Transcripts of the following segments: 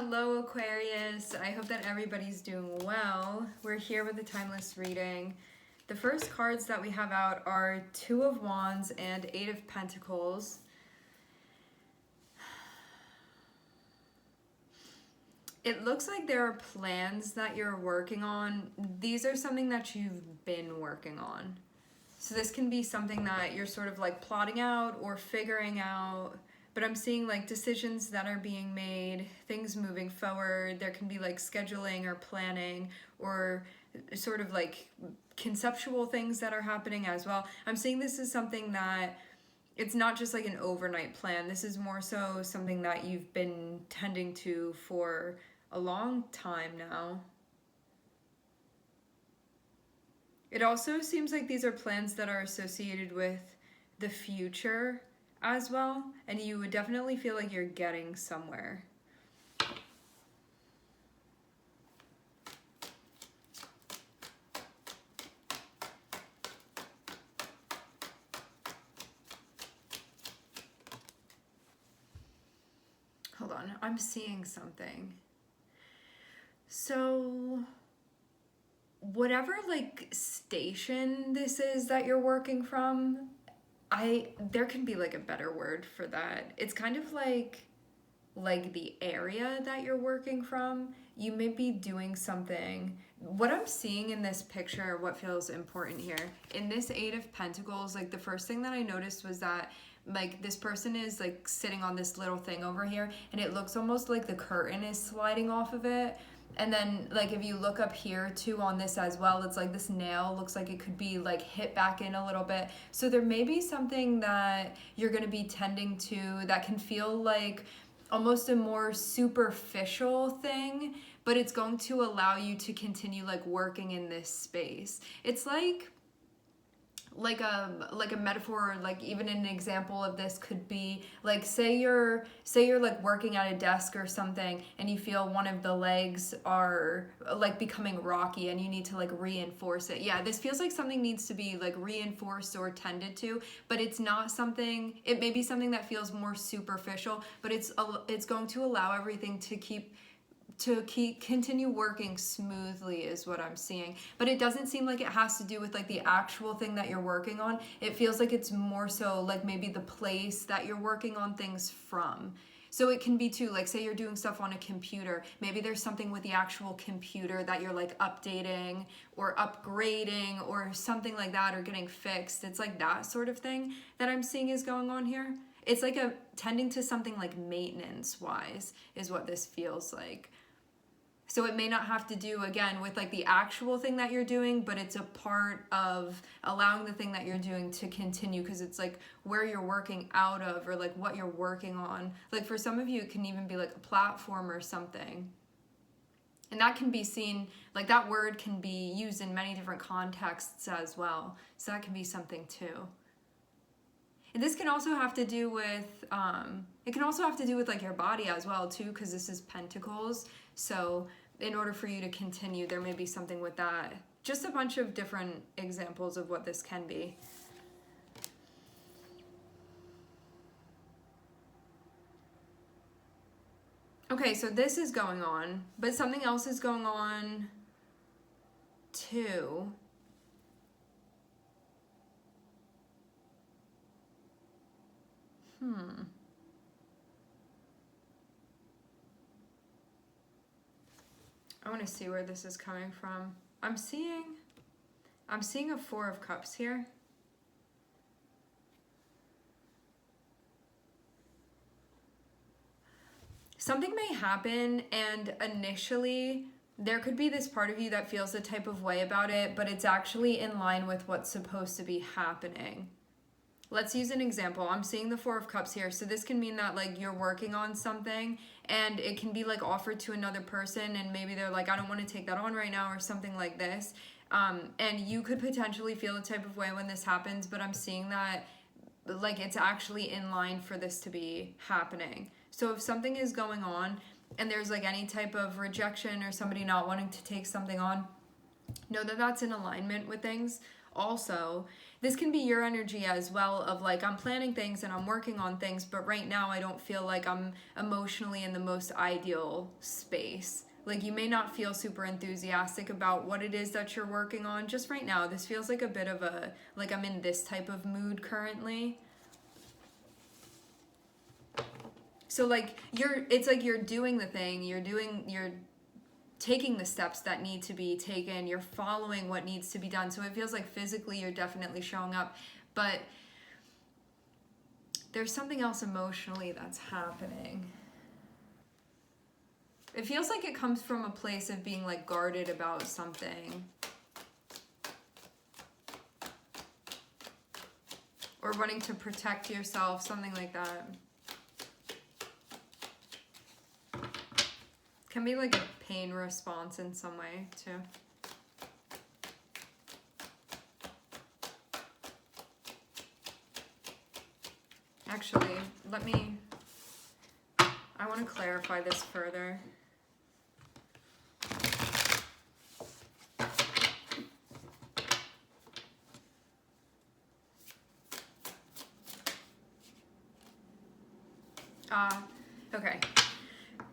Hello Aquarius, I hope that everybody's doing well. We're here with a timeless reading. The first cards that we have out are Two of Wands and Eight of Pentacles. It looks like there are plans that you're working on. These are something that you've been working on. So this can be something that you're sort of like plotting out or figuring out. But I'm seeing like decisions that are being made, things moving forward. There can be like scheduling or planning or sort of like conceptual things that are happening as well. I'm seeing this as something that it's not just like an overnight plan. This is more so something that you've been tending to for a long time now. It also seems like these are plans that are associated with the future as well, and you would definitely feel like you're getting somewhere. Hold on, I'm seeing something. So whatever like station this is that you're working from, there can be like a better word for that. It's kind of like the area that you're working from. You may be doing something. What I'm seeing in this picture, what feels important here, in this Eight of Pentacles, like the first thing that I noticed was that like this person is like sitting on this little thing over here, and it looks almost like the curtain is sliding off of it. And then like if you look up here too on this as well, it's like this nail looks like it could be like hit back in a little bit. So there may be something that you're going to be tending to that can feel like almost a more superficial thing, but it's going to allow you to continue like working in this space. It's like a metaphor, like even an example of this could be like say you're like working at a desk or something, and you feel one of the legs are like becoming rocky and you need to like reinforce it. Yeah, this feels like something needs to be like reinforced or tended to, but it's not something, it may be something that feels more superficial, but it's going to allow everything to continue working smoothly is what I'm seeing. But it doesn't seem like it has to do with like the actual thing that you're working on. It feels like it's more so like maybe the place that you're working on things from. So it can be too, like say you're doing stuff on a computer, maybe there's something with the actual computer that you're like updating or upgrading or something like that, or getting fixed. It's like that sort of thing that I'm seeing is going on here. It's like a tending to something like maintenance wise is what this feels like. So it may not have to do, again, with like the actual thing that you're doing, but it's a part of allowing the thing that you're doing to continue, because it's like where you're working out of, or like what you're working on. Like for some of you, it can even be like a platform or something. And that can be seen, like that word can be used in many different contexts as well. So that can be something too. And this can also have to do with, it can also have to do with like your body as well too, because this is Pentacles. So in order for you to continue, there may be something with that. Just a bunch of different examples of what this can be. Okay, so this is going on, but something else is going on too. I want to see where this is coming from. I'm seeing a Four of Cups here. Something may happen, and initially there could be this part of you that feels a type of way about it, but it's actually in line with what's supposed to be happening. Let's use an example. I'm seeing the Four of Cups here. So this can mean that like you're working on something, and it can be like offered to another person, and maybe they're like, I don't want to take that on right now, or something like this. And you could potentially feel a type of way when this happens, but I'm seeing that like it's actually in line for this to be happening. So if something is going on and there's like any type of rejection or somebody not wanting to take something on, know that that's in alignment with things. Also, this can be your energy as well of like, I'm planning things and I'm working on things, but right now I don't feel like I'm emotionally in the most ideal space. Like you may not feel super enthusiastic about what it is that you're working on just right now. This feels like a bit of a, like I'm in this type of mood currently. So like it's like you're doing the thing, you're taking the steps that need to be taken, you're following what needs to be done. So it feels like physically you're definitely showing up, but there's something else emotionally that's happening. It feels like it comes from a place of being like guarded about something. Or wanting to protect yourself, something like that. Can be like a pain response in some way too. Actually, I want to clarify this further. Okay.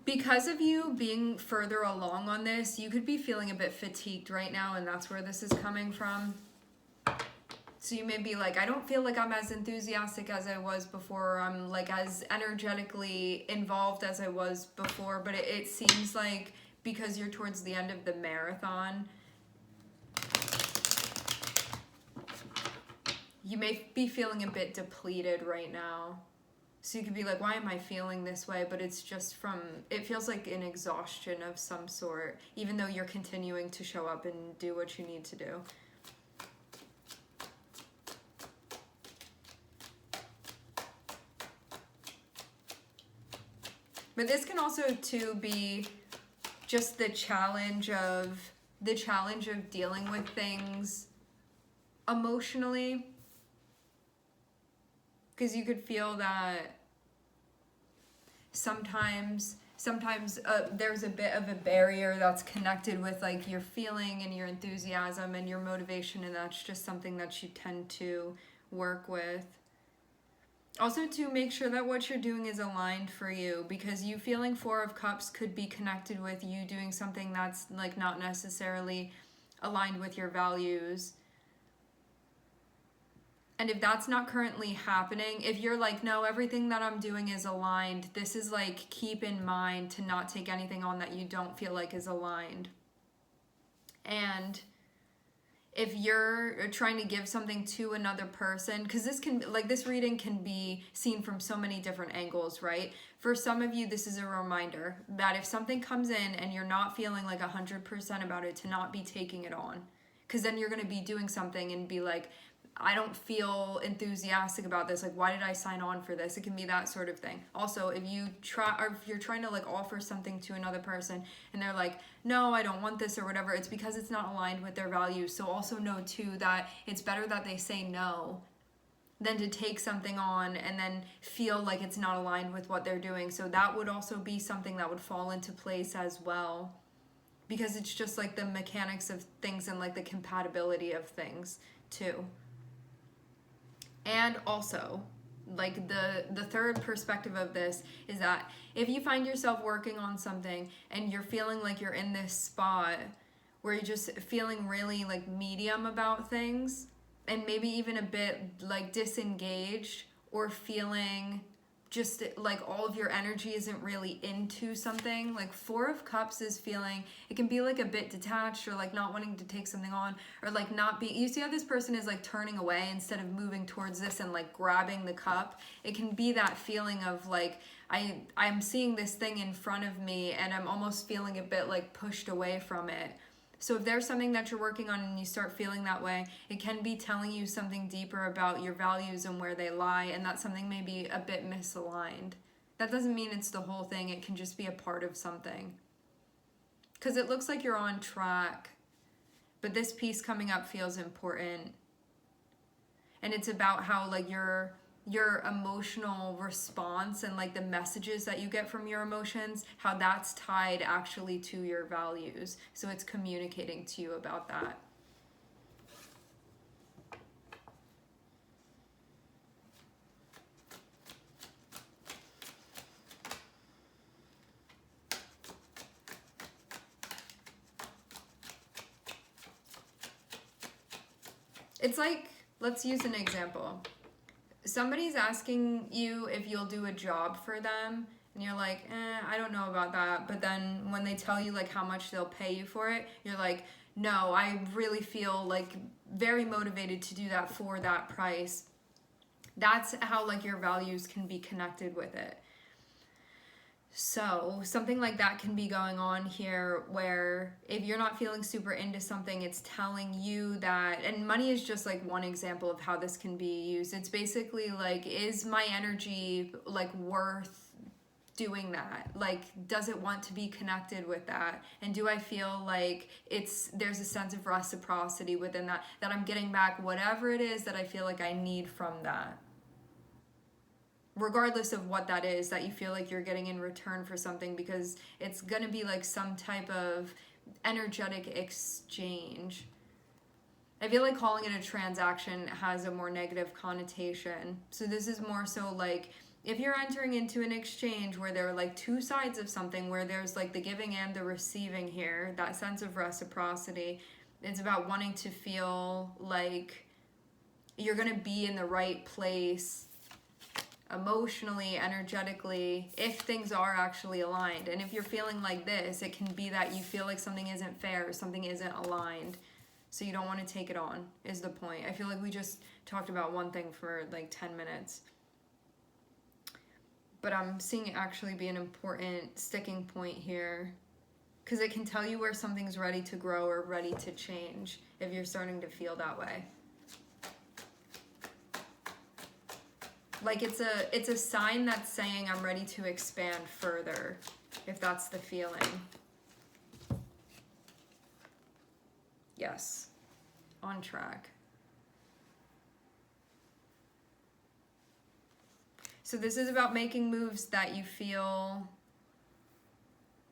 Because of you being further along on this, you could be feeling a bit fatigued right now, and that's where this is coming from. So you may be like, I don't feel like I'm as enthusiastic as I was before, or I'm like as energetically involved as I was before, but it seems like because you're towards the end of the marathon, you may be feeling a bit depleted right now. So you could be like, why am I feeling this way? But it's just from, it feels like an exhaustion of some sort, even though you're continuing to show up and do what you need to do. But this can also too be just the challenge of dealing with things emotionally. Because you could feel that sometimes there's a bit of a barrier that's connected with like your feeling and your enthusiasm and your motivation, and that's just something that you tend to work with. Also to make sure that what you're doing is aligned for you, because you feeling 4 of Cups could be connected with you doing something that's like not necessarily aligned with your values. And if that's not currently happening, if you're like, no, everything that I'm doing is aligned, this is like, keep in mind to not take anything on that you don't feel like is aligned. And if you're trying to give something to another person, because this reading can be seen from so many different angles, right? For some of you, this is a reminder that if something comes in and you're not feeling like 100% about it, to not be taking it on. Because then you're going to be doing something and be like, I don't feel enthusiastic about this. Like, why did I sign on for this? It can be that sort of thing. Also, if you're trying to like offer something to another person and they're like, no, I don't want this or whatever, it's because it's not aligned with their values. So also know too that it's better that they say no than to take something on and then feel like it's not aligned with what they're doing. So that would also be something that would fall into place as well, because it's just like the mechanics of things and like the compatibility of things too. And also, like the third perspective of this is that if you find yourself working on something and you're feeling like you're in this spot where you're just feeling really like medium about things and maybe even a bit like disengaged, or feeling just like all of your energy isn't really into something, like 4 of Cups is feeling, it can be like a bit detached, or like not wanting to take something on, or like not be, you see how this person is like turning away instead of moving towards this and like grabbing the cup. It can be that feeling of like, I'm seeing this thing in front of me and I'm almost feeling a bit like pushed away from it. So if there's something that you're working on and you start feeling that way, it can be telling you something deeper about your values and where they lie, and that something may be a bit misaligned. That doesn't mean it's the whole thing. It can just be a part of something. Because it looks like you're on track, but this piece coming up feels important. And it's about how like your emotional response and like the messages that you get from your emotions, how that's tied actually to your values. So it's communicating to you about that. It's like, let's use an example. Somebody's asking you if you'll do a job for them, and you're like, I don't know about that. But then when they tell you like how much they'll pay you for it, you're like, no, I really feel like very motivated to do that for that price. That's how like your values can be connected with it. So something like that can be going on here, where if you're not feeling super into something, it's telling you that, and money is just like one example of how this can be used. It's basically like, is my energy like worth doing that? Like, does it want to be connected with that? And do I feel like there's a sense of reciprocity within that I'm getting back whatever it is that I feel like I need from that? Regardless of what that is that you feel like you're getting in return for something, because it's gonna be like some type of energetic exchange. I feel like calling it a transaction has a more negative connotation. So this is more so like, if you're entering into an exchange where there are like two sides of something, where there's like the giving and the receiving here, that sense of reciprocity, it's about wanting to feel like you're gonna be in the right place emotionally, energetically, if things are actually aligned. And if you're feeling like this, it can be that you feel like something isn't fair, something isn't aligned, so you don't want to take it on, is the point. I feel like we just talked about one thing for like 10 minutes. But I'm seeing it actually be an important sticking point here, because it can tell you where something's ready to grow or ready to change if you're starting to feel that way. Like it's a sign that's saying I'm ready to expand further, if that's the feeling. Yes, on track. So this is about making moves that you feel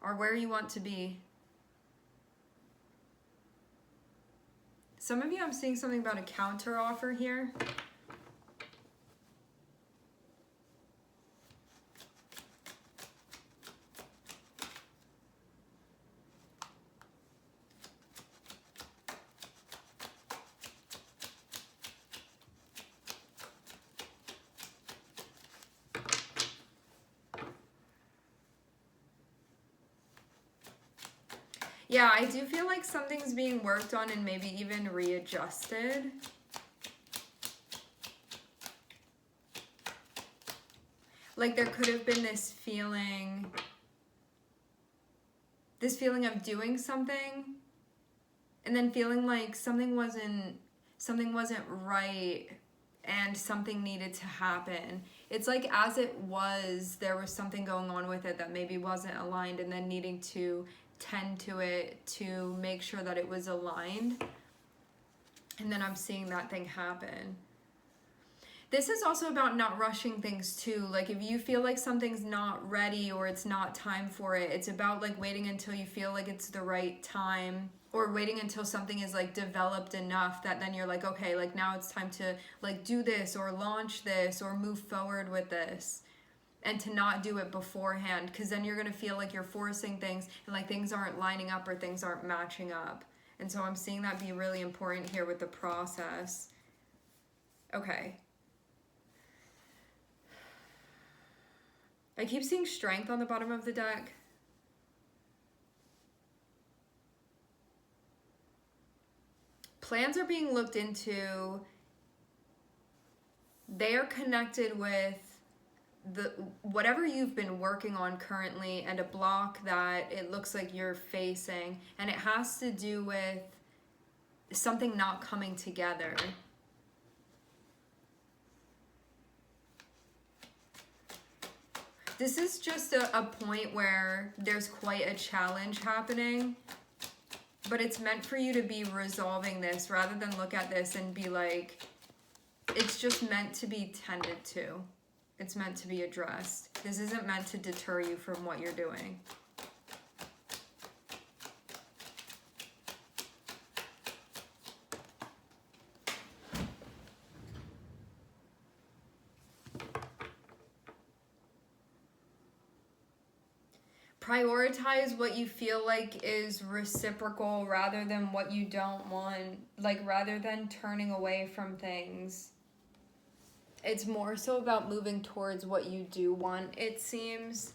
are where you want to be. Some of you, I'm seeing something about a counter offer here. Yeah, I do feel like something's being worked on and maybe even readjusted. Like there could have been this feeling of doing something and then feeling like something wasn't right and something needed to happen. It's like as it was, there was something going on with it that maybe wasn't aligned, and then needing to tend to it to make sure that it was aligned. And then I'm seeing that thing happen. This is also about not rushing things too. Like if you feel like something's not ready or it's not time for it, it's about like waiting until you feel like it's the right time, or waiting until something is like developed enough that then you're like, okay, like now it's time to like do this or launch this or move forward with this. And to not do it beforehand, because then you're going to feel like you're forcing things and like things aren't lining up or things aren't matching up. And so I'm seeing that be really important here with the process. Okay. I keep seeing strength on the bottom of the deck. Plans are being looked into. They are connected with whatever you've been working on currently and a block that it looks like you're facing, and it has to do with something not coming together. This is just a point where there's quite a challenge happening, but it's meant for you to be resolving this rather than look at this and be like, it's just meant to be tended to. It's meant to be addressed. This isn't meant to deter you from what you're doing. prioritize what you feel like is reciprocal rather than what you don't want. Like, rather than turning away from things. It's more so about moving towards what you do want, it seems.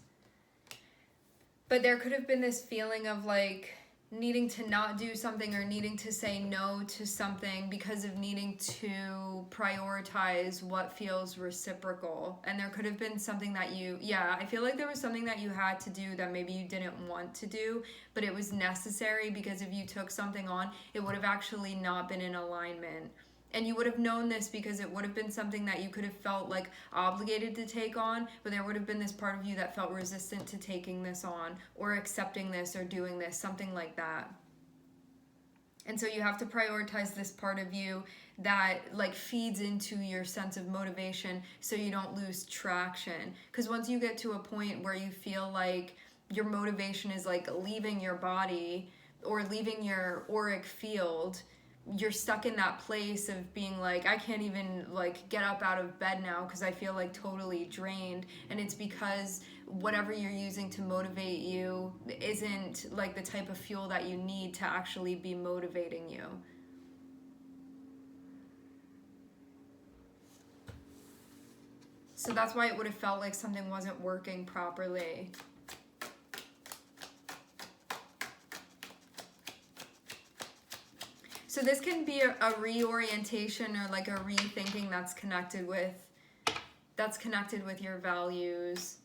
But there could have been this feeling of like needing to not do something or needing to say no to something because of needing to prioritize what feels reciprocal. And there could have been something that I feel like there was something that you had to do that maybe you didn't want to do, but it was necessary, because if you took something on, it would have actually not been in alignment. And you would have known this because it would have been something that you could have felt like obligated to take on, but there would have been this part of you that felt resistant to taking this on or accepting this or doing this, something like that. And so you have to prioritize this part of you that like feeds into your sense of motivation so you don't lose traction. Because once you get to a point where you feel like your motivation is like leaving your body or leaving your auric field, you're stuck in that place of being like, I can't even like get up out of bed now because I feel like totally drained. And it's because whatever you're using to motivate you isn't like the type of fuel that you need to actually be motivating you. So that's why it would have felt like something wasn't working properly. So this can be a reorientation or like a rethinking that's connected with your values.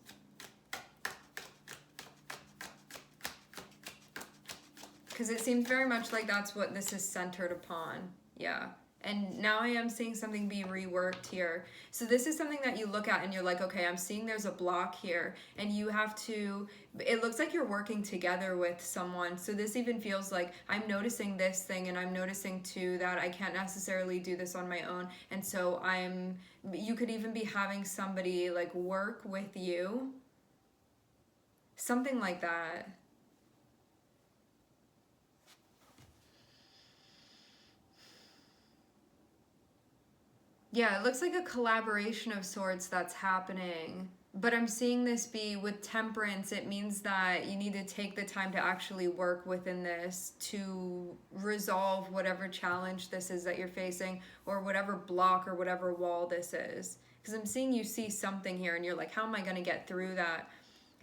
Because it seems very much like that's what this is centered upon. Yeah. And now I am seeing something be reworked here. So this is something that you look at and you're like, okay, I'm seeing there's a block here. And you have to, it looks like you're working together with someone. So this even feels like I'm noticing this thing, and I'm noticing too that I can't necessarily do this on my own. And so you could even be having somebody like work with you. Something like that. Yeah, it looks like a collaboration of sorts that's happening. But I'm seeing this be with temperance. It means that you need to take the time to actually work within this to resolve whatever challenge this is that you're facing, or whatever block or whatever wall this is. Because I'm seeing you see something here and you're like, how am I going to get through that?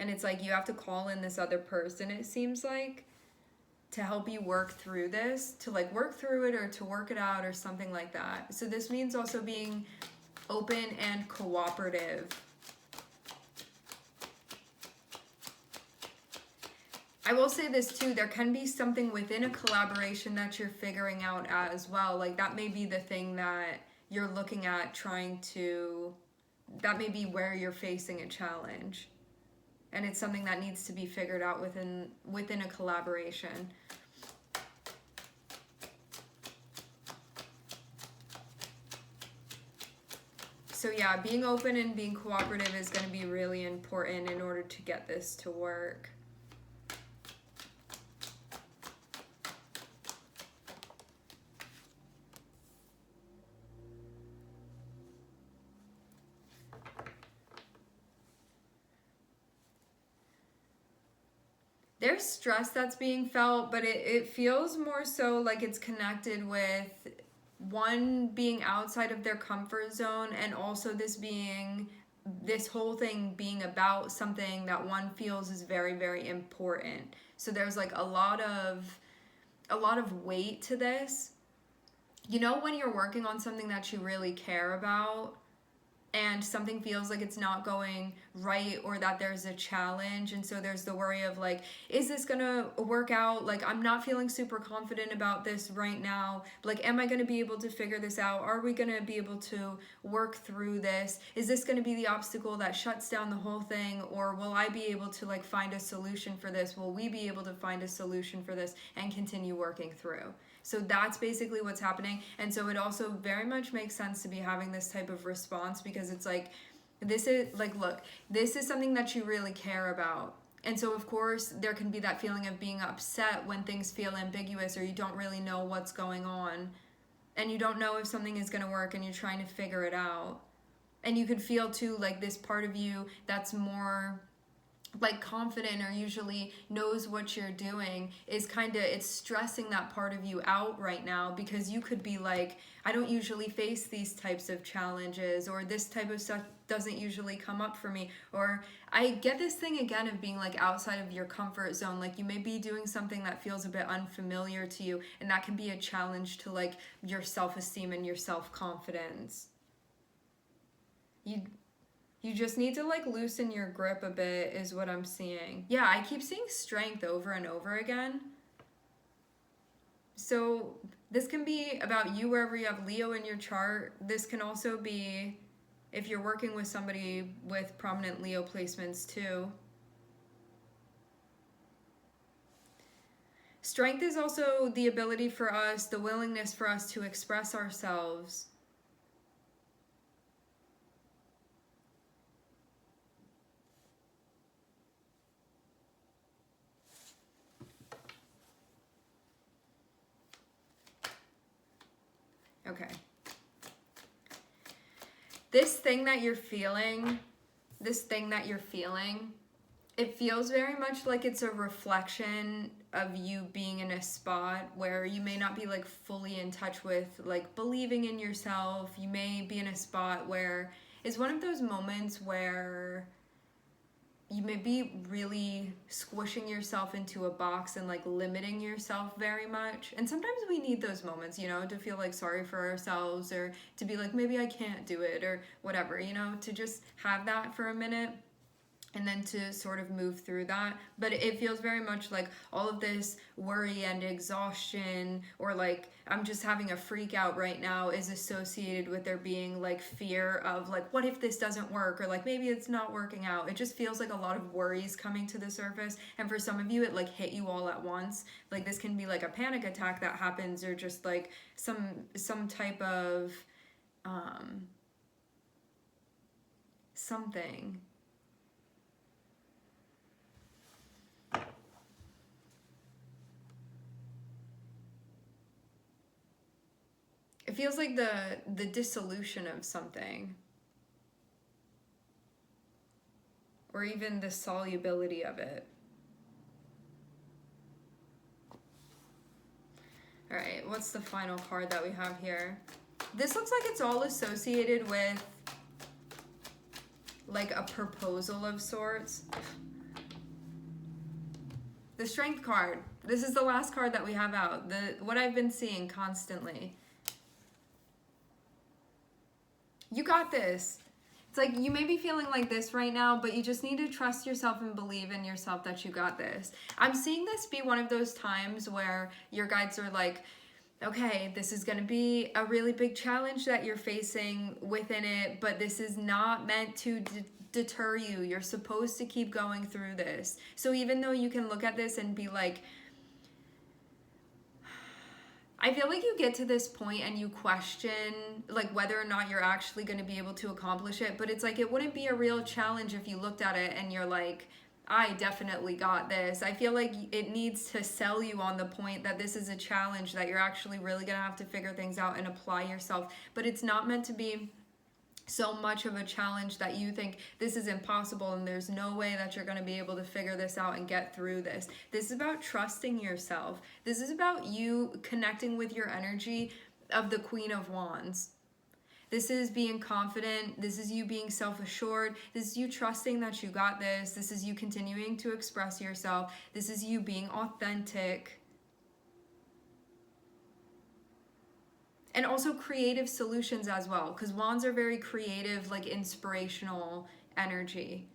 And it's like you have to call in this other person, it seems like, to help you work through this, to like work through it or to work it out or something like that. So this means also being open and cooperative. I will say this too, there can be something within a collaboration that you're figuring out as well. Like that may be the thing that you're looking at that may be where you're facing a challenge. And it's something that needs to be figured out within a collaboration. So yeah, being open and being cooperative is going to be really important in order to get this to work. There's stress that's being felt, but it feels more so like it's connected with one being outside of their comfort zone, and also this whole thing being about something that one feels is very, very important. So there's like a lot of weight to this. You know, when you're working on something that you really care about, and something feels like it's not going right, or that there's a challenge, and so there's the worry of like, is this gonna work out? Like, I'm not feeling super confident about this right now. Like, am I gonna be able to figure this out? Are we gonna be able to work through this? Is this gonna be the obstacle that shuts down the whole thing, or will I be able to like find a solution for this? Will we be able to find a solution for this and continue working through? So that's basically what's happening. And so it also very much makes sense to be having this type of response, because it's like, this is like, look, this is something that you really care about. And so of course there can be that feeling of being upset when things feel ambiguous, or you don't really know what's going on, and you don't know if something is going to work, and you're trying to figure it out. And you could feel too like this part of you that's more like confident or usually knows what you're doing is kind of, it's stressing that part of you out right now, because you could be like, I don't usually face these types of challenges, or this type of stuff doesn't usually come up for me, or I get this thing again of being like outside of your comfort zone. Like you may be doing something that feels a bit unfamiliar to you, and that can be a challenge to like your self-esteem and your self-confidence. You just need to like loosen your grip a bit is what I'm seeing. Yeah, I keep seeing strength over and over again. So this can be about you wherever you have Leo in your chart. This can also be if you're working with somebody with prominent Leo placements too. Strength is also the ability for us, the willingness for us to express ourselves. Okay. This thing that you're feeling, it feels very much like it's a reflection of you being in a spot where you may not be like fully in touch with like believing in yourself. You may be in a spot where it's one of those moments where you may be really squishing yourself into a box and like limiting yourself very much. And sometimes we need those moments, you know, to feel like sorry for ourselves, or to be like, maybe I can't do it, or whatever, you know, to just have that for a minute and then to sort of move through that. But it feels very much like all of this worry and exhaustion, or like I'm just having a freak out right now, is associated with there being like fear of like, what if this doesn't work, or like maybe it's not working out. It just feels like a lot of worries coming to the surface, and for some of you it like hit you all at once. Like this can be like a panic attack that happens, or just like some type of something. It feels like the dissolution of something, or even the solubility of it. All right, what's the final card that we have here? This looks like it's all associated with like a proposal of sorts. The Strength card. This is the last card that we have out. What I've been seeing constantly. You got this. It's like you may be feeling like this right now, but you just need to trust yourself and believe in yourself that you got this. I'm seeing this be one of those times where your guides are like, okay, this is going to be a really big challenge that you're facing within it, but this is not meant to deter you. You're supposed to keep going through this. So even though you can look at this and be like, I feel like you get to this point and you question like whether or not you're actually going to be able to accomplish it, but it's like it wouldn't be a real challenge if you looked at it and you're like, I definitely got this. I feel like it needs to sell you on the point that this is a challenge, that you're actually really going to have to figure things out and apply yourself, but it's not meant to be so much of a challenge that you think this is impossible and there's no way that you're going to be able to figure this out and get through this. This is about trusting yourself. This is about you connecting with your energy of the Queen of Wands. This is being confident. This is you being self-assured. This is you trusting that you got this. This is you continuing to express yourself. This is you being authentic. And also creative solutions as well, because wands are very creative, like inspirational energy.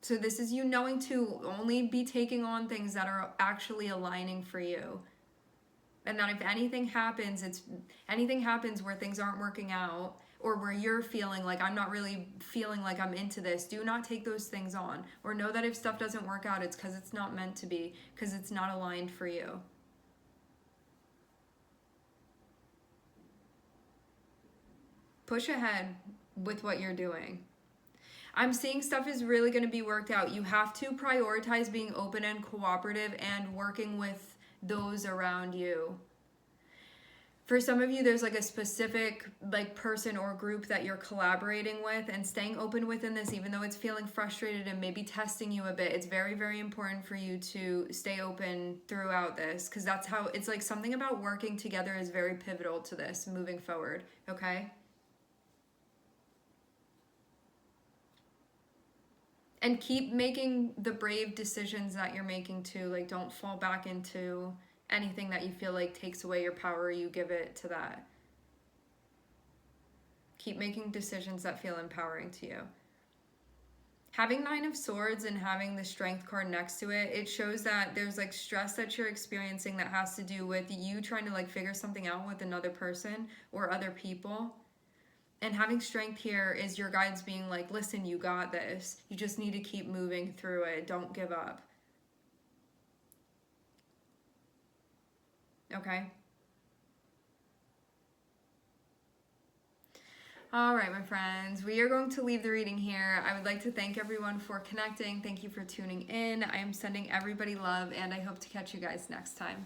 So this is you knowing to only be taking on things that are actually aligning for you. And that if anything happens where things aren't working out, or where you're feeling like I'm not really feeling like I'm into this, do not take those things on. Or know that if stuff doesn't work out, it's because it's not meant to be, because it's not aligned for you. Push ahead with what you're doing. I'm seeing stuff is really going to be worked out. You have to prioritize being open and cooperative and working with those around you. For some of you, there's like a specific like person or group that you're collaborating with, and staying open within this, even though it's feeling frustrated and maybe testing you a bit. It's very, very important for you to stay open throughout this, because that's how it's like something about working together is very pivotal to this moving forward. Okay. And keep making the brave decisions that you're making too. Like, don't fall back into anything that you feel like takes away your power, you give it to that. Keep making decisions that feel empowering to you. Having 9 of Swords and having the Strength card next to it, it shows that there's like stress that you're experiencing that has to do with you trying to like figure something out with another person or other people. And having Strength here is your guides being like, listen, you got this. You just need to keep moving through it. Don't give up. Okay? All right, my friends, we are going to leave the reading here. I would like to thank everyone for connecting. Thank you for tuning in. I am sending everybody love, and I hope to catch you guys next time.